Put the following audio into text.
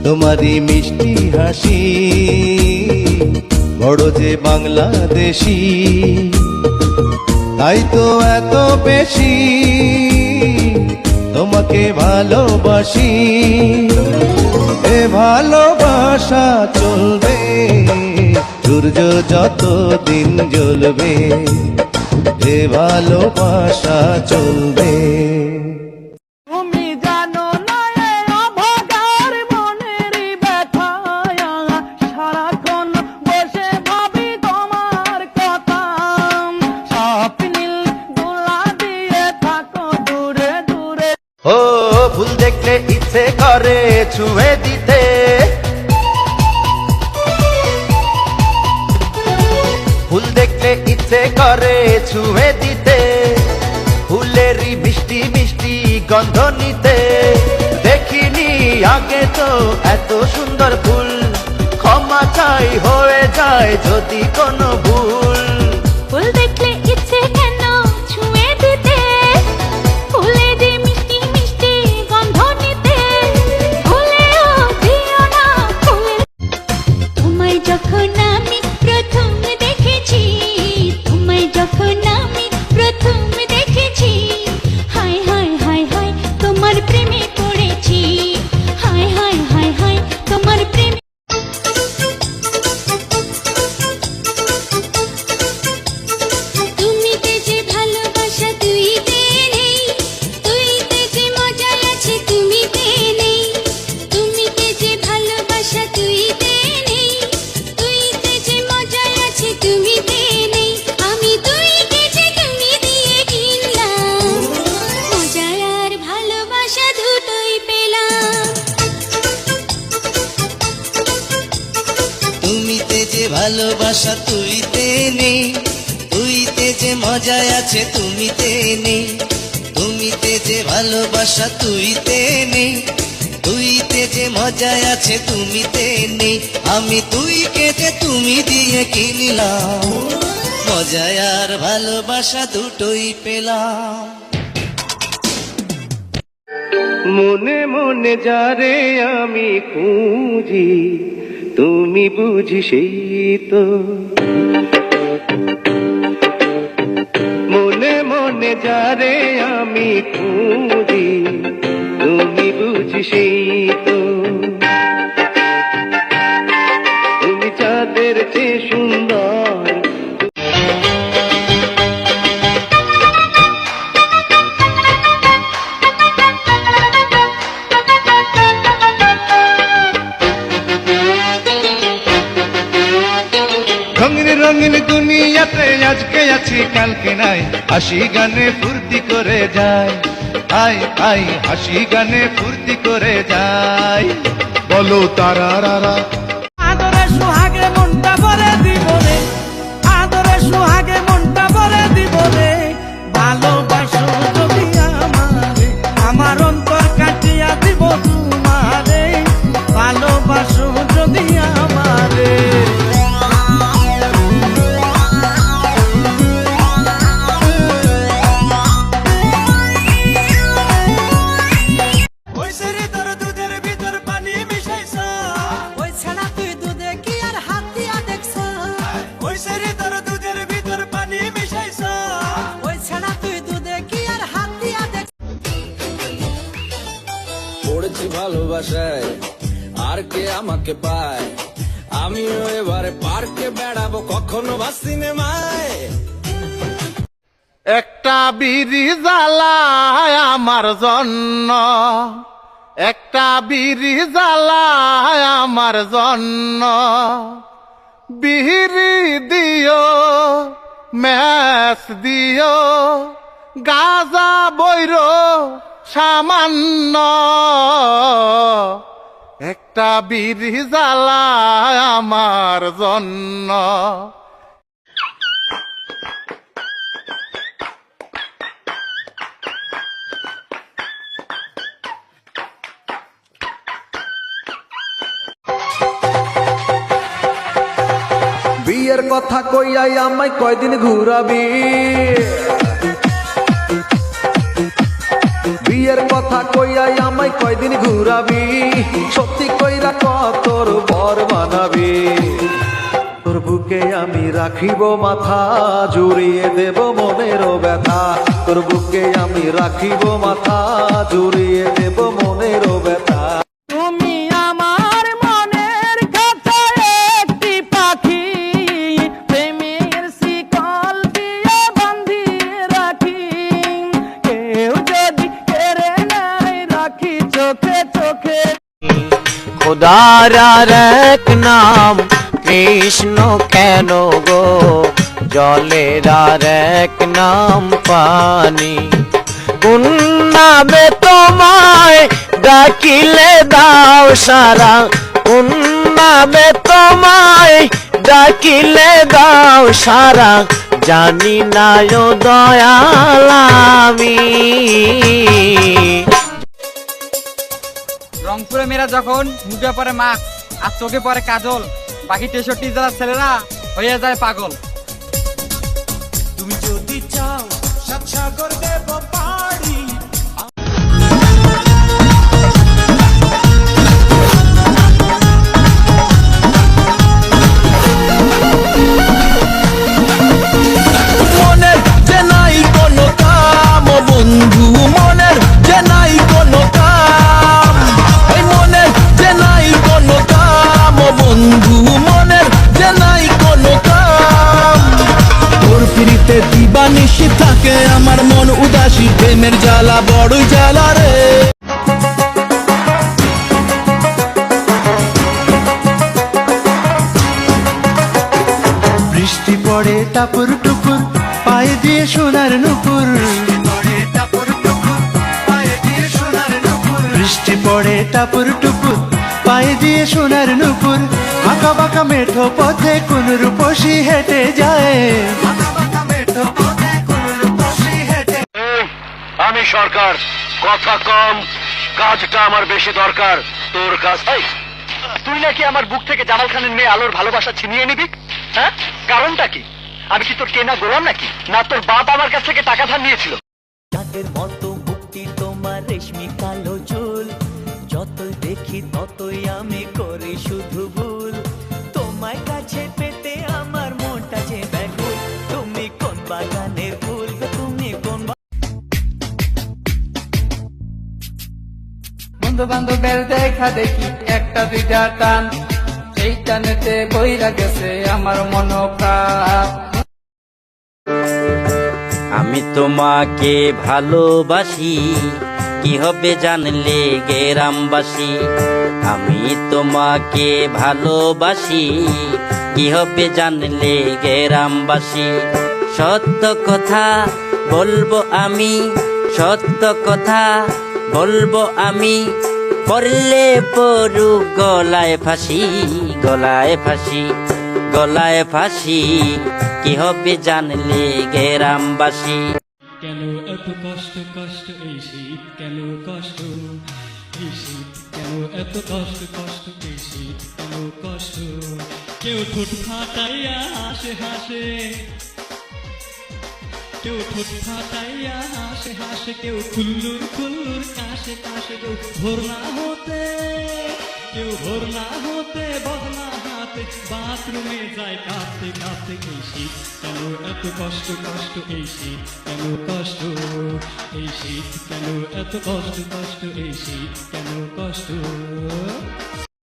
তোমারই মিষ্টি হাসি বড় যে বাংলাদেশি, তাই তো এত বেশি তোমাকে ভালোবাসি। এ ভালোবাসা চলবে সূর্য যত দিন জ্বলবে, এ ভালোবাসা চলবে। ও ফুল দেখলে ইচ্ছে করে ছুঁয়ে দিতে, ফুল দেখলে ইচ্ছে করে ছুঁয়ে দিতে, ফুলেরই মিষ্টি মিষ্টি গন্ধ নিতে। দেখিনি আগে তো এত সুন্দর ফুল, ক্ষমা চাই হয়ে যায় যদি কোনো ভুল। ফুল দেখলে ইচ্ছে কেন ছুঁয়ে দিতে, ফুলেরই মিষ্টি মিষ্টি গন্ধ নিতে, ভুলেও দিও না ফুলের। তোমায় যখন আমি প্রথম দেখেছি, তোমায় যখন আমি প্রথম দেখেছি, হায় হায় হায় হায় তোমার প্রেমে পড়েছি, হায় হায় হায় হায় তোমার প্রেমে। তুমিতে যে ভালোবাসা তুইতে নেই, তুইতে যে মজা আছে তুমিতে নেই, তুমিতে যে ভালোবাসা তুইতে নেই, তুইতে যে মজা আছে তুমিতে নেই। আমি তুইকে যে তুমি দিয়ে কিনলাম, মজা আর ভালোবাসা দুটোই পেলাম। তুমিতে যে ভালোবাসা তুইতে নেই, তুইতে যে মজা আছে তুমিতে নেই, তুমিতে যে ভালোবাসা তুইতে নেই, তুইতে যে মজা আছে তুমিতে নেই। আমি তুইকে যে তুমি দিয়ে কিনলাম, মজা আর ভালোবাসা দুটোই পেলাম। মনে মনে যারে আমি খুঁজি, তুমি বুঝি সেই তো। মনে মনে যারে আমি খুঁজি, তুমি বুঝি সেই তো। তুমি চাঁদের চেয়ে সুন্দর, রঙিন রঙিন দুনিয়াতে আজকে আছি কালকে নাই, হাসি গানে ফুর্তি করে যায়, আই আই হাসি গানে ফুর্তি করে যায়। বলো তারারা আদরে সোহাগে মনটা ভরে দিব রে, আদরে সোহাগে মনটা ভরে দিব রে। ভালোবাসো যদি আমারে, আমার অন্তর কাটিয়া দিব তোমারে। ভালোবাসো যদি আমারে। ওই সেরে তোর দুধের ভিতর পানি মিশাইছা, ওই ছাড়া তুই দুধে কি আর হাত দিয়া দেখছা। ওই সেরে তোর দুধের ভিতর পানি মিশাইছা, ওই ছাড়া তুই দুধে কি আর হাত দিয়া দেখ। পড়েছি ভালোবাসায় আর কে আমাকে পায়, আমিও এবারে পার্কে বেড়াবো কখনো বা সিনেমায়। একটা বিড়ি জ্বালায় আমার জন্য, একটা বিড়ি জ্বালায় আমার জন্য। বিড়ি দিও ম্যাচ দিও, গাজা বৈর সামান্য। একটা বিড়ি জ্বালায় আমার জন্য। বিয়ের কথা কইয়াই আমায় কয়দিন ঘুরাবি, বিয়ের কথা কইয়াই আমায় কয়দিন ঘুরাবি, সত্যি কইরা কতর বর বানাবি। তোর বুকে আমি রাখিব মাথা, জুড়িয়ে দেব মনেরও ব্যথা। তোর বুকে আমি রাখিব মাথা, জুড়িয়ে দেব মনেরও ব্যথা। তুমি আমার মনের খাতায় একটি পাখি, প্রেমের শিকল দিয়ে বাঁধিয়ে রাখি। কেউ যদি কেড়ে নেয় রাখি চোখে চোখে। খোদার আর এক নাম কৃষ্ণ কেন গো, জলের আর এক নাম পানি। কোন নামে তোমায় ডাকিলে দাও সারা, কোন নামে তোমায় ডাকিলে দাও সারা, জানি না ও দয়াল আমি। রংপুরে মেয়েরা যখন মুখে পরে মাস্ক আর চোখে পরে কাজল, বাকি 63 জেলার ছেলেরা হয়ে যায় পাগল। তুমি যদি চাও সাত সাগর দেব পাড়ি। মনের যে নাই কোনো কাম বন্ধু, মনের যে নাই কোনো কাম, এই মনের যে নাই কোনো কাম বন্ধু, মনের যে নাই কোনো কাম। তোর ফিরিতে দিবানিশি থাকে আমার মন উদাসী, প্রেমের জ্বালা বড়ই জ্বালা রে। বৃষ্টি পড়ে টাপুর টুপুর, পায়ে দিয়ে সোনার নুপুর। বৃষ্টি পড়ে টাপুর টুপুর, পায়ে দিয়ে সোনার নুপুর। আঁকা বাঁকা মেঠো পথে কোন রূপসী হেঁটে যায়। আমি সরকার, কথা কম, কাজটা আমার বেশি দরকার। তোর কাজ তুই নাকি আমার বুক থেকে জামাল খানের মেয়ে আলোর ভালোবাসা ছিনিয়ে নিবি? হ্যাঁ, কারণটা কি? আমি কি তোর কেনা গোলাম নাকি? না তোর বাপ আমার কাছ থেকে টাকা ধার নিয়েছিল? চাঁদের মতো মুক্তি তোমার রেশমি কালো চুল, যতই দেখি ততই আমি করি শুধু ভুল। তোমায় কাছে পেতে আমার মনটা যে ব্যাকুল, তুমি কোন বাগানের ফুল গো, তুমি কোন বন্ধু বান্ধবের দেখা দেখি একটা দুইটা টান, সেই টানেতে বইরা গেছে আমার মন প্রাণ। আমি তোমাকে ভালোবাসি, কি হবে জানলে গ্রামবাসী। আমি তোমাকে ভালোবাসি, কি হবে জানলে গ্রামবাসী। সত্য কথা বলবো আমি, সত্য কথা বলবো আমি, পড়লে পড়ু গলায় ফাঁসি, গলায় ফাঁসি, গলায় ফাঁসি। কি হবে জানলে গ্রামবাসী। কেন এত কষ্ট কষ্ট এই শীত, কেন কষ্ট এই শীত, কেন এত কষ্ট কষ্ট এই শীত, কেন কষ্ট। কেউ ঠোঁট ফাটাইয়া হাসে হাসে, কেউ ঠোঁট ফাটাইয়া হাসে হাসে, কেউ খুল্লুর খুল্লুর কাশে কাশে, কেউ ভোর না হতে, কেউ ভোর না হতে বদনা হাতে বাথরুমে যায় কাঁপতে কাঁপতে। এই শীত কেন এত কষ্ট কষ্ট এই শীত, কেন কষ্ট এই শীত, কেন এত কষ্ট কষ্ট এই শীত, কেন কষ্ট।